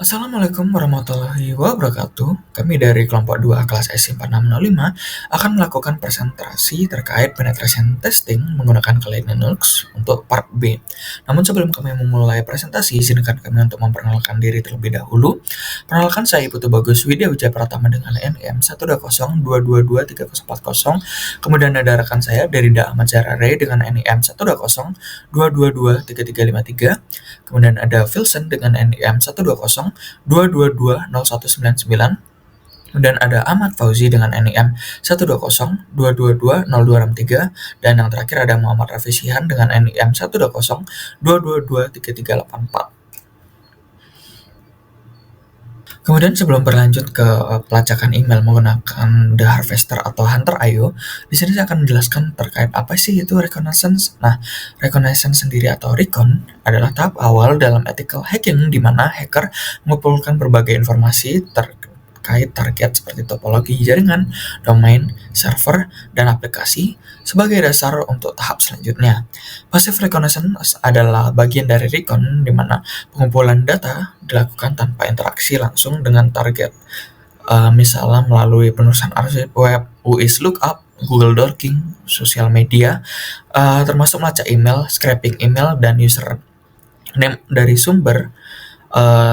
Assalamualaikum warahmatullahi wabarakatuh. Kami dari kelompok 2 kelas SI4605 akan melakukan presentasi terkait penetration testing menggunakan Kali Linux untuk part B. Namun sebelum kami memulai presentasi, izinkan kami untuk memperkenalkan diri terlebih dahulu. Perkenalkan saya Putu Bagus Widya Wijaya Pratama dengan NIM 120222340. Kemudian ada rekan saya Derida Ahmad Zarare dengan NIM 120222353. Kemudian ada Wilson dengan NIM 12022200199. Kemudian ada Ahmad Fauzi dengan NIM 12022200263. Dan yang terakhir ada Muhammad Rafi Sihan dengan NIM 120222334. Kemudian sebelum berlanjut ke pelacakan email menggunakan The Harvester atau Hunter.io, di sini saya akan menjelaskan terkait apa sih itu reconnaissance. Nah, reconnaissance sendiri atau recon adalah tahap awal dalam ethical hacking di mana hacker mengumpulkan berbagai informasi terkait target seperti topologi jaringan, domain, server, dan aplikasi sebagai dasar untuk tahap selanjutnya. Passive reconnaissance adalah bagian dari recon di mana pengumpulan data dilakukan tanpa interaksi langsung dengan target, misalnya melalui penulisan arsip web, UIS lookup, Google Dorking, sosial media, termasuk melacak email, scraping email, dan user name dari sumber,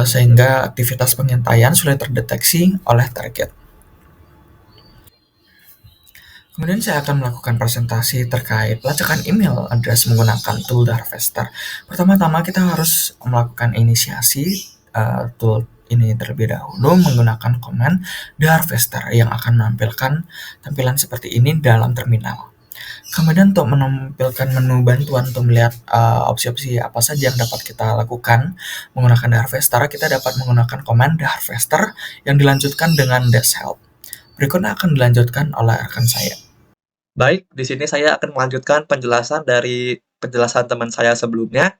sehingga aktivitas pengintaian sulit terdeteksi oleh target. Kemudian saya akan melakukan presentasi terkait pelacakan email address menggunakan tool The Harvester. Pertama-tama kita harus melakukan inisiasi tool ini terlebih dahulu menggunakan command The Harvester yang akan menampilkan tampilan seperti ini dalam terminal. Kemudian untuk menampilkan menu bantuan untuk melihat opsi-opsi apa saja yang dapat kita lakukan menggunakan The Harvester, kita dapat menggunakan command The Harvester yang dilanjutkan dengan -help. Berikutnya akan dilanjutkan oleh rekan saya. Baik, di sini saya akan melanjutkan penjelasan dari penjelasan teman saya sebelumnya.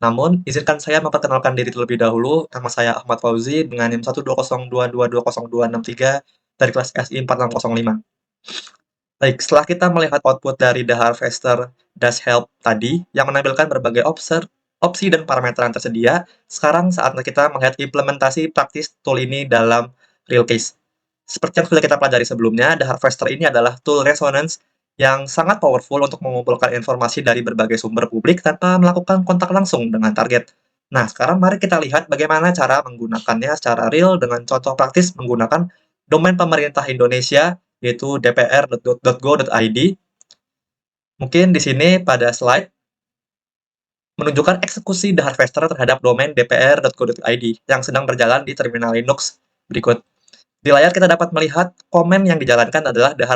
Namun, izinkan saya memperkenalkan diri terlebih dahulu. Nama saya Ahmad Fauzi dengan NIM 12022200263 dari kelas SI 4605. Baik, setelah kita melihat output dari The Harvester -help tadi yang menampilkan berbagai opsi dan parameter yang tersedia, sekarang saatnya kita melihat implementasi praktis tool ini dalam real case. Seperti yang sudah kita pelajari sebelumnya, The Harvester ini adalah tool resonance yang sangat powerful untuk mengumpulkan informasi dari berbagai sumber publik tanpa melakukan kontak langsung dengan target. Nah, sekarang mari kita lihat bagaimana cara menggunakannya secara real dengan contoh praktis menggunakan domain pemerintah Indonesia, yaitu dpr.go.id. Mungkin di sini pada slide menunjukkan eksekusi The Harvester terhadap domain dpr.go.id yang sedang berjalan di terminal Linux berikut. Di layar kita dapat melihat komen yang dijalankan adalah the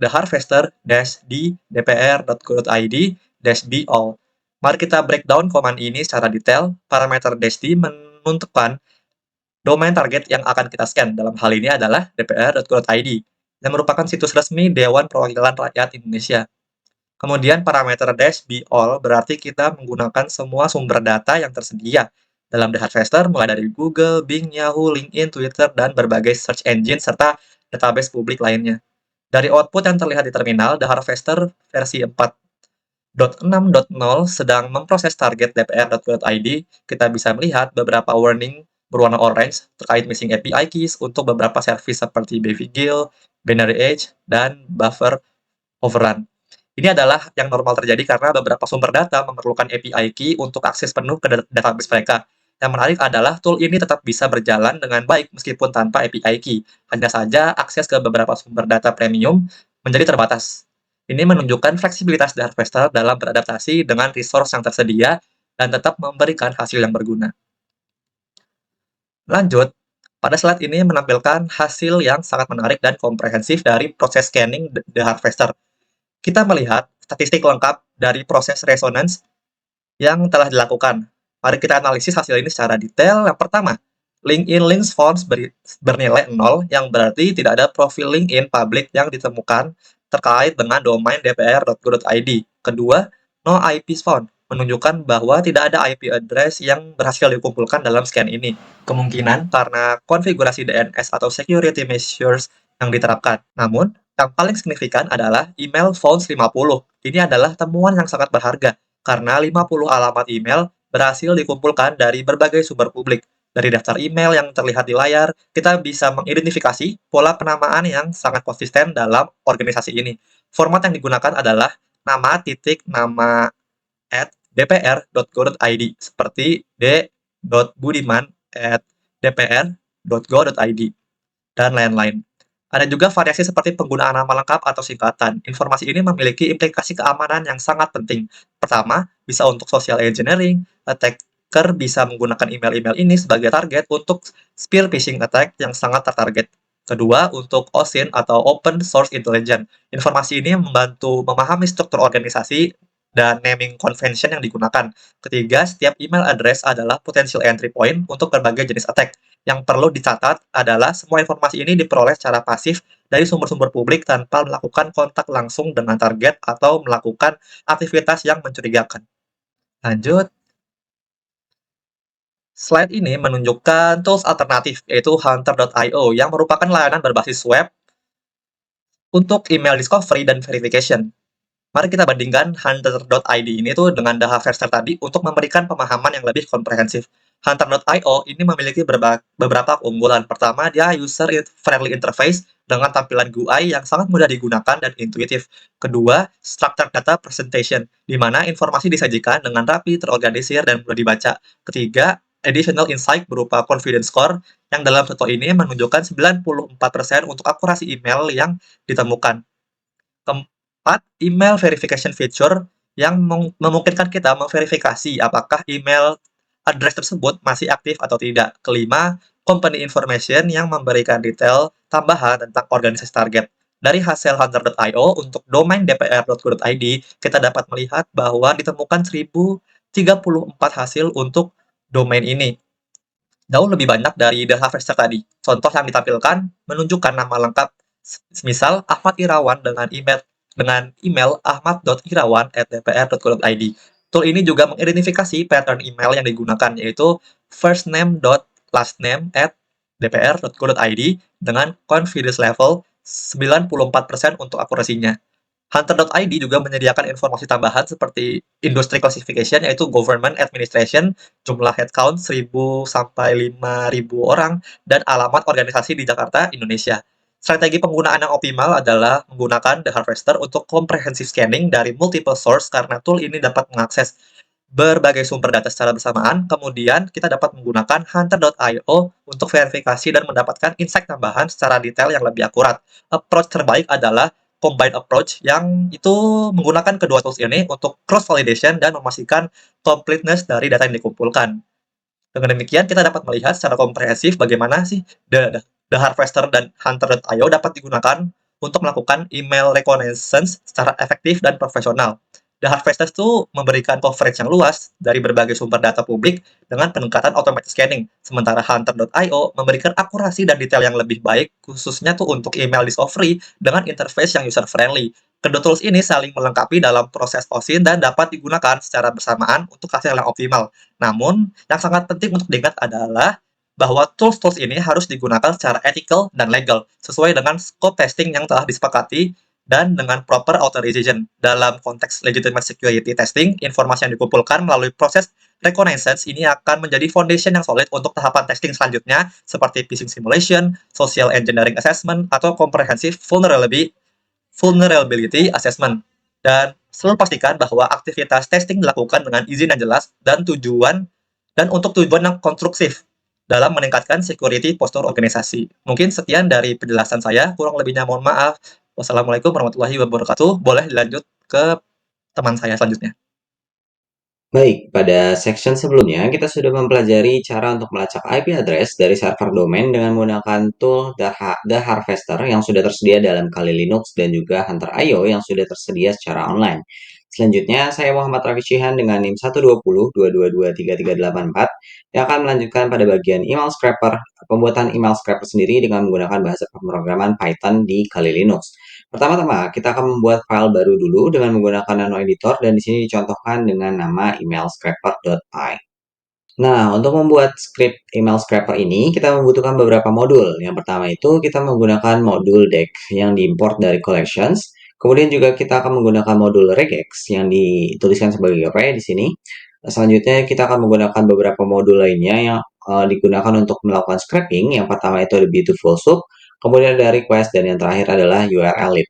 harvester-d dpr.go.id-b all. Mari kita breakdown command ini secara detail. Parameter -d menentukan domain target yang akan kita scan. Dalam hal ini adalah dpr.go.id, yang merupakan situs resmi Dewan Perwakilan Rakyat Indonesia. Kemudian parameter -b all berarti kita menggunakan semua sumber data yang tersedia dalam The Harvester, mulai dari Google, Bing, Yahoo, LinkedIn, Twitter, dan berbagai search engine, serta database publik lainnya. Dari output yang terlihat di terminal, The Harvester versi 4.6.0 sedang memproses target dpr.go.id. Kita bisa melihat beberapa warning berwarna orange terkait missing API keys untuk beberapa service seperti Bavigil, Binary Edge, dan Buffer Overrun. Ini adalah yang normal terjadi karena beberapa sumber data memerlukan API key untuk akses penuh ke database mereka. Yang menarik adalah tool ini tetap bisa berjalan dengan baik meskipun tanpa API key. Hanya saja akses ke beberapa sumber data premium menjadi terbatas. Ini menunjukkan fleksibilitas The Harvester dalam beradaptasi dengan resource yang tersedia dan tetap memberikan hasil yang berguna. Lanjut, pada slide ini menampilkan hasil yang sangat menarik dan komprehensif dari proses scanning The Harvester. Kita melihat statistik lengkap dari proses resonance yang telah dilakukan. Mari kita analisis hasil ini secara detail. Yang pertama, LinkedIn links found bernilai 0, yang berarti tidak ada profil LinkedIn publik yang ditemukan terkait dengan domain dpr.go.id. Kedua, no IPs found, menunjukkan bahwa tidak ada IP address yang berhasil dikumpulkan dalam scan ini. Kemungkinan karena konfigurasi DNS atau security measures yang diterapkan. Namun, yang paling signifikan adalah email found 50. Ini adalah temuan yang sangat berharga, karena 50 alamat email berhasil dikumpulkan dari berbagai sumber publik. Dari daftar email yang terlihat di layar, kita bisa mengidentifikasi pola penamaan yang sangat konsisten dalam organisasi ini. Format yang digunakan adalah nama at dpr.go.id seperti d.budiman@dpr.go.id dan lain-lain. Ada juga variasi seperti penggunaan nama lengkap atau singkatan. Informasi ini memiliki implikasi keamanan yang sangat penting. Pertama, bisa untuk social engineering. Attacker bisa menggunakan email-email ini sebagai target untuk spear phishing attack yang sangat tertarget. Kedua, untuk OSINT atau Open Source Intelligence. Informasi ini membantu memahami struktur organisasi dan naming convention yang digunakan. Ketiga, setiap email address adalah potential entry point untuk berbagai jenis attack. Yang perlu dicatat adalah semua informasi ini diperoleh secara pasif dari sumber-sumber publik tanpa melakukan kontak langsung dengan target atau melakukan aktivitas yang mencurigakan. Lanjut, slide ini menunjukkan tools alternatif, yaitu Hunter.io, yang merupakan layanan berbasis web untuk email discovery dan verification. Mari kita bandingkan Hunter.id ini tuh dengan Daha Verster tadi untuk memberikan pemahaman yang lebih komprehensif. Hunter.io ini memiliki beberapa keunggulan. Pertama, dia user-friendly interface dengan tampilan GUI yang sangat mudah digunakan dan intuitif. Kedua, structured data presentation, di mana informasi disajikan dengan rapi, terorganisir, dan mudah dibaca. Ketiga, additional insight berupa confidence score, yang dalam contoh ini menunjukkan 94% untuk akurasi email yang ditemukan. Keempat, email verification feature yang memungkinkan kita memverifikasi apakah email address tersebut masih aktif atau tidak. Kelima, company information yang memberikan detail tambahan tentang organisasi target. Dari hasil hunter.io untuk domain dpr.go.id, kita dapat melihat bahwa ditemukan 1034 hasil untuk domain ini. Jauh lebih banyak dari The Harvester tadi. Contoh yang ditampilkan menunjukkan nama lengkap, misal Ahmad Irawan dengan email ahmad.irawan@dpr.go.id. Tool ini juga mengidentifikasi pattern email yang digunakan, yaitu firstname.lastname@dpr.go.id dengan confidence level 94% untuk akurasinya. Hunter.id juga menyediakan informasi tambahan seperti industry classification, yaitu government administration, jumlah headcount 1.000 sampai 5.000 orang, dan alamat organisasi di Jakarta, Indonesia. Strategi penggunaan yang optimal adalah menggunakan The Harvester untuk comprehensive scanning dari multiple source karena tool ini dapat mengakses berbagai sumber data secara bersamaan. Kemudian kita dapat menggunakan Hunter.io untuk verifikasi dan mendapatkan insight tambahan secara detail yang lebih akurat. Approach terbaik adalah combined approach, yang itu menggunakan kedua tools ini untuk cross validation dan memastikan completeness dari data yang dikumpulkan. Dengan demikian, kita dapat melihat secara komprehensif bagaimana sih The Harvester dan Hunter.io dapat digunakan untuk melakukan email reconnaissance secara efektif dan profesional. The Harvester itu memberikan coverage yang luas dari berbagai sumber data publik dengan peningkatan automated scanning, sementara Hunter.io memberikan akurasi dan detail yang lebih baik, khususnya tuh untuk email discovery dengan interface yang user-friendly. Kedua tools ini saling melengkapi dalam proses OSINT dan dapat digunakan secara bersamaan untuk hasil yang optimal. Namun, yang sangat penting untuk diingat adalah bahwa tools-tools ini harus digunakan secara ethical dan legal, sesuai dengan scope testing yang telah disepakati dan dengan proper authorization. Dalam konteks legitimate security testing, informasi yang dikumpulkan melalui proses reconnaissance ini akan menjadi foundation yang solid untuk tahapan testing selanjutnya, seperti phishing simulation, social engineering assessment, atau comprehensive vulnerability assessment. Dan selalu pastikan bahwa aktivitas testing dilakukan dengan izin yang jelas dan untuk tujuan yang konstruktif dalam meningkatkan security postur organisasi. Mungkin sekian dari penjelasan saya, kurang lebihnya mohon maaf. Wassalamualaikum warahmatullahi wabarakatuh. Boleh dilanjut ke teman saya selanjutnya. Baik, pada section sebelumnya kita sudah mempelajari cara untuk melacak IP address dari server domain dengan menggunakan tool The Harvester yang sudah tersedia dalam Kali Linux dan juga Hunter.io yang sudah tersedia secara online. Selanjutnya, saya Muhammad Rafi Shihan dengan NIM 12022233384 yang akan melanjutkan pada bagian email scraper, pembuatan email scraper sendiri dengan menggunakan bahasa pemrograman Python di Kali Linux. Pertama-tama, kita akan membuat file baru dulu dengan menggunakan nano editor dan di sini dicontohkan dengan nama email scraper.py. Nah, untuk membuat script email scraper ini, kita membutuhkan beberapa modul. Yang pertama itu kita menggunakan modul deck yang diimport dari collections. Kemudian juga kita akan menggunakan modul regex yang dituliskan sebagai re di sini. Selanjutnya kita akan menggunakan beberapa modul lainnya yang digunakan untuk melakukan scraping. Yang pertama itu ada Beautiful Soup, kemudian ada request, dan yang terakhir adalah URL lib.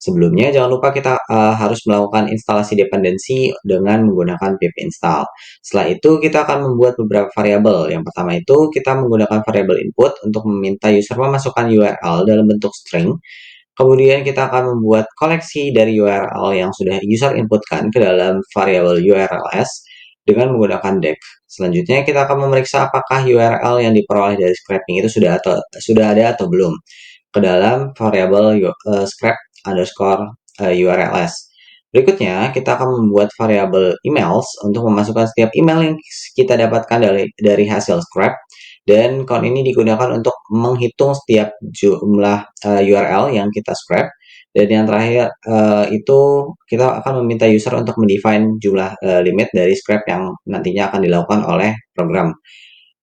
Sebelumnya, jangan lupa kita harus melakukan instalasi dependensi dengan menggunakan pip install. Setelah itu, kita akan membuat beberapa variabel. Yang pertama itu, kita menggunakan variabel input untuk meminta user memasukkan URL dalam bentuk string. Kemudian kita akan membuat koleksi dari URL yang sudah user inputkan ke dalam variabel URLs dengan menggunakan def. Selanjutnya, kita akan memeriksa apakah URL yang diperoleh dari scraping itu sudah ada atau belum ke dalam variabel scrap underscore URLs. Berikutnya, kita akan membuat variabel emails untuk memasukkan setiap email yang kita dapatkan dari hasil scrap, dan count ini digunakan untuk menghitung setiap jumlah URL yang kita scrap. Dan yang terakhir itu kita akan meminta user untuk mendefine jumlah limit dari scrap yang nantinya akan dilakukan oleh program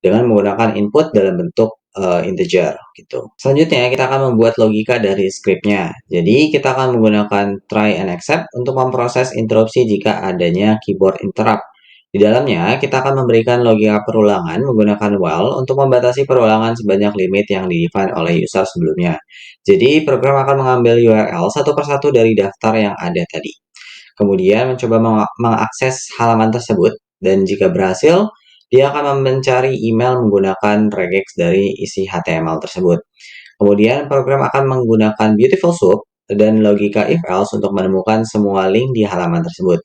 dengan menggunakan input dalam bentuk integer gitu. Selanjutnya kita akan membuat logika dari scriptnya. Jadi kita akan menggunakan try and except untuk memproses interupsi jika adanya keyboard interrupt. Di dalamnya kita akan memberikan logika perulangan menggunakan while untuk membatasi perulangan sebanyak limit yang di-define oleh user sebelumnya. Jadi program akan mengambil URL satu persatu dari daftar yang ada tadi. Kemudian mencoba mengakses halaman tersebut, dan jika berhasil, dia akan mencari email menggunakan regex dari isi HTML tersebut. Kemudian program akan menggunakan Beautiful Soup dan logika if else untuk menemukan semua link di halaman tersebut.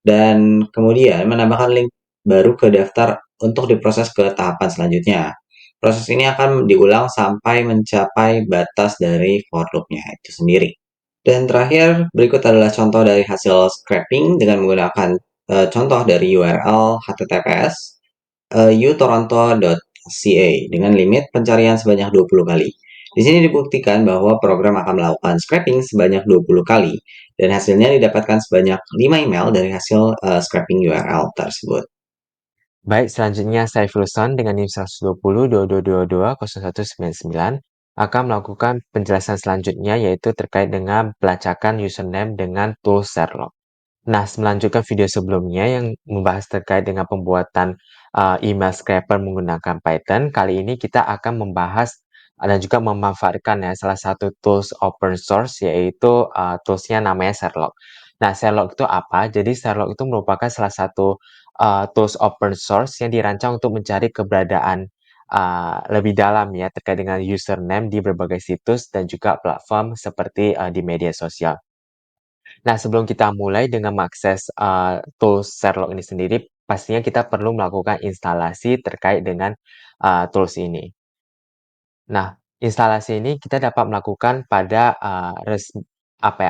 Dan kemudian menambahkan link baru ke daftar untuk diproses ke tahapan selanjutnya. Proses ini akan diulang sampai mencapai batas dari for loop-nya itu sendiri. Dan terakhir, berikut adalah contoh dari hasil scraping dengan menggunakan contoh dari URL https utoronto.ca dengan limit pencarian sebanyak 20 kali. Di sini dibuktikan bahwa program akan melakukan scraping sebanyak 20 kali, dan hasilnya didapatkan sebanyak 5 email dari hasil scraping URL tersebut. Baik, selanjutnya saya Fulson dengan NIM 120.2222.0199 akan melakukan penjelasan selanjutnya, yaitu terkait dengan pelacakan username dengan tools Sherlock. Nah, melanjutkan video sebelumnya yang membahas terkait dengan pembuatan email scraper menggunakan Python, kali ini kita akan membahas dan juga memanfaatkan ya salah satu tools open source, yaitu toolsnya namanya Sherlock. Nah, Sherlock itu apa? Jadi Sherlock itu merupakan salah satu tools open source yang dirancang untuk mencari keberadaan lebih dalam ya terkait dengan username di berbagai situs dan juga platform seperti di media sosial. Nah, sebelum kita mulai dengan mengakses tools Sherlock ini sendiri, pastinya kita perlu melakukan instalasi terkait dengan tools ini. Nah, instalasi ini kita dapat melakukan pada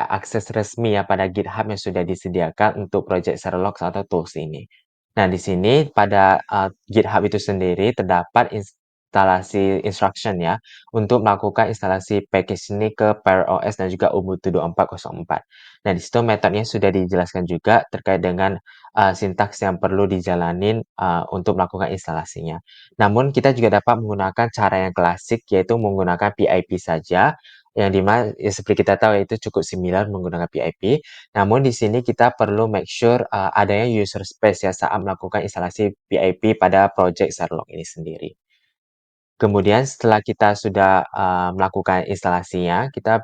akses resmi ya pada GitHub yang sudah disediakan untuk project Sherlock atau tools ini. Nah, di sini pada GitHub itu sendiri terdapat instalasi instruction ya untuk melakukan instalasi package ini ke PowerOS dan juga Ubuntu 24.04. Nah, di situ metodenya sudah dijelaskan juga terkait dengan sintaks yang perlu dijalanin untuk melakukan instalasinya. Namun kita juga dapat menggunakan cara yang klasik, yaitu menggunakan PIP saja, yang dimana ya seperti kita tahu itu cukup similar menggunakan PIP. Namun di sini kita perlu make sure adanya user space ya saat melakukan instalasi PIP pada project Sherlock ini sendiri. Kemudian setelah kita sudah melakukan instalasinya, kita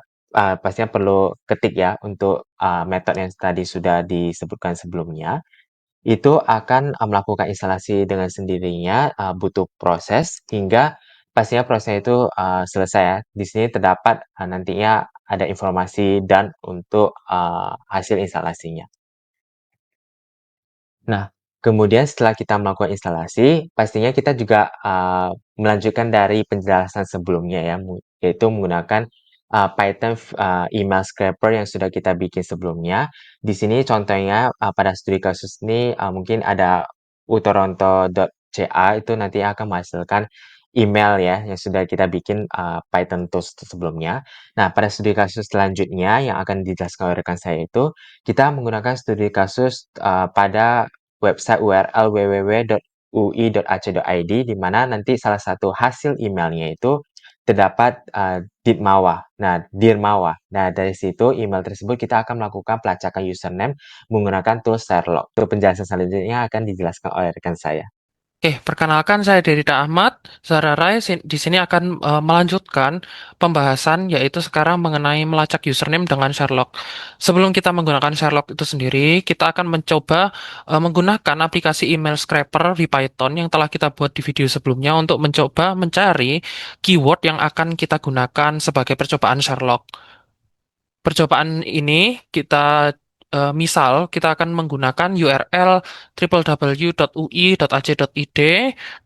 pastinya perlu ketik ya untuk metode yang tadi sudah disebutkan sebelumnya. Itu akan melakukan instalasi dengan sendirinya, butuh proses hingga pastinya proses itu selesai ya. Di sini terdapat nantinya ada informasi dan untuk hasil instalasinya. Nah, kemudian setelah kita melakukan instalasi, pastinya kita juga melanjutkan dari penjelasan sebelumnya ya, yaitu menggunakan Python email scraper yang sudah kita bikin sebelumnya. Di sini contohnya pada studi kasus ini mungkin ada utoronto.ca itu nanti akan menghasilkan email ya yang sudah kita bikin Python tools sebelumnya. Nah, pada studi kasus selanjutnya yang akan dijelaskan oleh rekan saya itu, kita menggunakan studi kasus pada website URL www.ui.ac.id di mana nanti salah satu hasil emailnya itu terdapat Dirmawa. Nah, dari situ email tersebut kita akan melakukan pelacakan username menggunakan tools Sherlock. Untuk penjelasan selanjutnya akan dijelaskan oleh rekan saya. Oke, perkenalkan saya Derita Ahmad. Zahra Rai di sini akan melanjutkan pembahasan yaitu sekarang mengenai melacak username dengan Sherlock. Sebelum kita menggunakan Sherlock itu sendiri, kita akan mencoba menggunakan aplikasi email scraper di Python yang telah kita buat di video sebelumnya untuk mencoba mencari keyword yang akan kita gunakan sebagai percobaan Sherlock. Percobaan ini misal kita akan menggunakan URL www.ui.ac.id,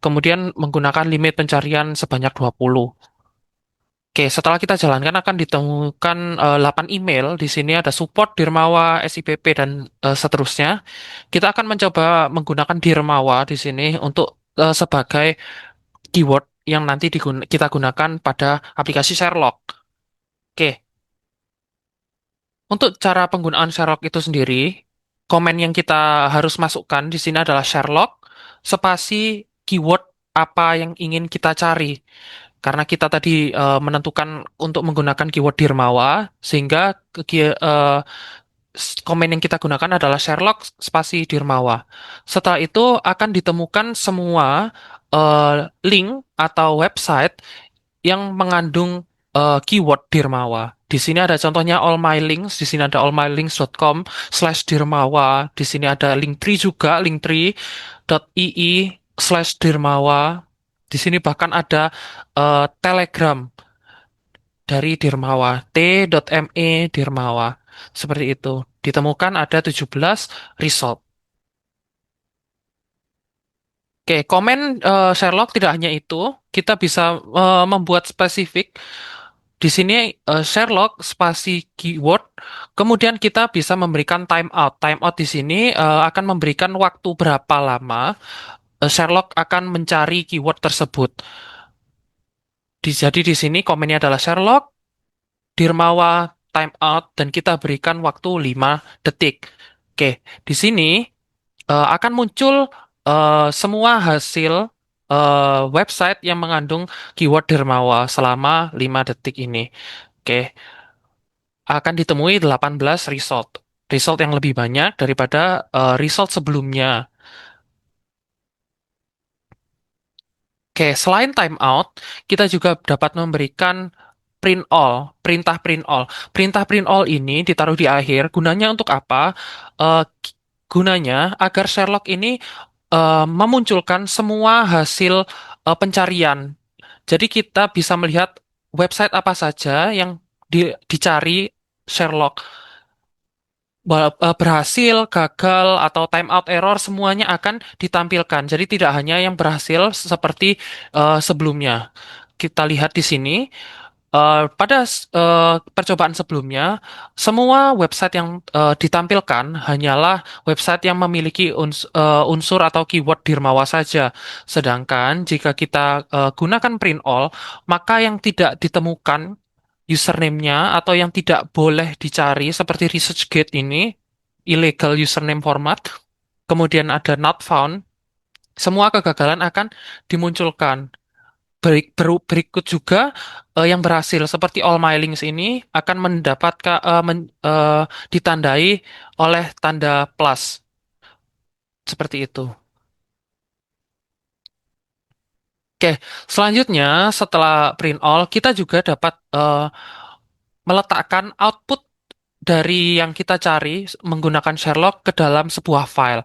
kemudian menggunakan limit pencarian sebanyak 20. Oke, setelah kita jalankan akan ditemukan 8 email. Di sini ada support, Dirmawa, SIPP, dan seterusnya. Kita akan mencoba menggunakan Dirmawa di sini untuk sebagai keyword yang nanti kita gunakan pada aplikasi Sherlock. Oke, untuk cara penggunaan Sherlock itu sendiri, komen yang kita harus masukkan di sini adalah Sherlock spasi keyword apa yang ingin kita cari. Karena kita tadi menentukan untuk menggunakan keyword Dirmawa, sehingga komen yang kita gunakan adalah Sherlock spasi Dirmawa. Setelah itu akan ditemukan semua link atau website yang mengandung keyword Dirmawa. Di sini ada contohnya all my links, di sini ada allmylinks.com/Dirmawa, di sini ada Linktree juga, linktree.ii/Dirmawa. Di sini bahkan ada Telegram dari Dirmawa, t.me Dirmawa. Seperti itu. Ditemukan ada 17 result. Oke, komen Sherlock tidak hanya itu, kita bisa membuat spesifik. Di sini Sherlock spasi keyword, kemudian kita bisa memberikan timeout. Timeout di sini akan memberikan waktu berapa lama Sherlock akan mencari keyword tersebut. Jadi di sini komennya adalah Sherlock, Dirmawa, timeout, dan kita berikan waktu 5 detik. Oke, di sini akan muncul semua hasil website yang mengandung keyword Dirmawa selama 5 detik ini. Oke, akan ditemui 18 result. Result yang lebih banyak daripada result sebelumnya. Oke, selain timeout, kita juga dapat memberikan print all, perintah print all. Perintah print all ini ditaruh di akhir, gunanya untuk apa? Gunanya agar Sherlock ini memunculkan semua hasil pencarian. Jadi kita bisa melihat website apa saja yang dicari Sherlock. Berhasil, gagal, atau timeout error semuanya akan ditampilkan. Jadi tidak hanya yang berhasil seperti sebelumnya. Kita lihat di sini pada percobaan sebelumnya, semua website yang ditampilkan hanyalah website yang memiliki unsur atau keyword Dirmawa saja. Sedangkan jika kita gunakan print all, maka yang tidak ditemukan username-nya atau yang tidak boleh dicari seperti ResearchGate ini, illegal username format, kemudian ada not found, semua kegagalan akan dimunculkan. Berikut juga yang berhasil seperti all my links ini akan mendapatkan ditandai oleh tanda plus seperti itu. Oke, selanjutnya setelah print all kita juga dapat meletakkan output dari yang kita cari menggunakan Sherlock ke dalam sebuah file.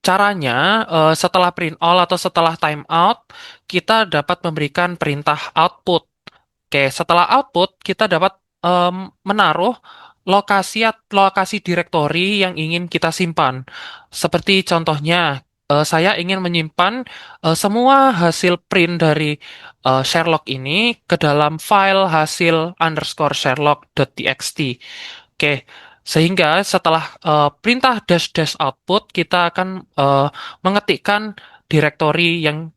Caranya, setelah print all atau setelah timeout, kita dapat memberikan perintah output. Oke, setelah output, kita dapat menaruh lokasi direktori yang ingin kita simpan. Seperti contohnya, saya ingin menyimpan semua hasil print dari Sherlock ini ke dalam file hasil underscore Sherlock.txt. Oke, sehingga setelah perintah dash dash output, kita akan mengetikkan direktori yang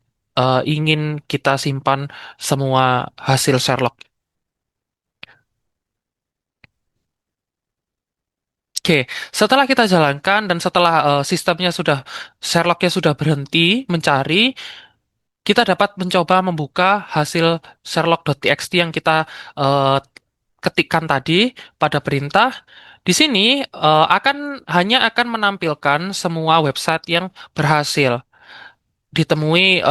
ingin kita simpan semua hasil Sherlock. Oke, setelah kita jalankan dan setelah Sherlocknya sudah berhenti mencari, kita dapat mencoba membuka hasil Sherlock.txt yang kita ketikkan tadi pada perintah. Di sini hanya akan menampilkan semua website yang berhasil. ditemui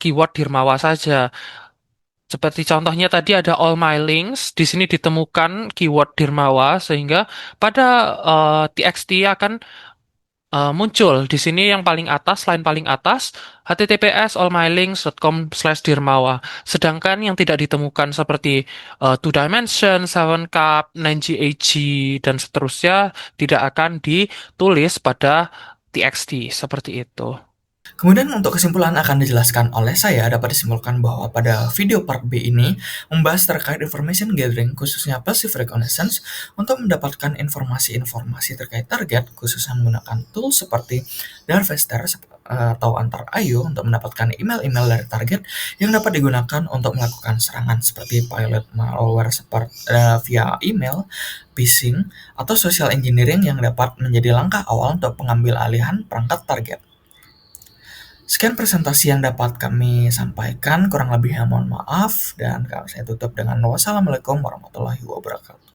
keyword Dirmawa saja. Seperti contohnya tadi ada all my links, di sini ditemukan keyword Dirmawa sehingga pada TXT akan muncul di sini yang paling atas, line paling atas, https://allmylinks.com/dirmawa. Sedangkan yang tidak ditemukan seperti 2Dimension, 7cup, 9GAG, dan seterusnya tidak akan ditulis pada TXT seperti itu. Kemudian untuk kesimpulan akan dijelaskan oleh saya, dapat disimpulkan bahwa pada video part B ini membahas terkait information gathering khususnya passive reconnaissance untuk mendapatkan informasi-informasi terkait target khususnya menggunakan tools seperti Darvester atau Hunter.io untuk mendapatkan email-email dari target yang dapat digunakan untuk melakukan serangan seperti pilot malware via email, phishing, atau social engineering yang dapat menjadi langkah awal untuk pengambil alihan perangkat target. Sekian presentasi yang dapat kami sampaikan, kurang lebihnya mohon maaf, dan saya tutup dengan wassalamualaikum warahmatullahi wabarakatuh.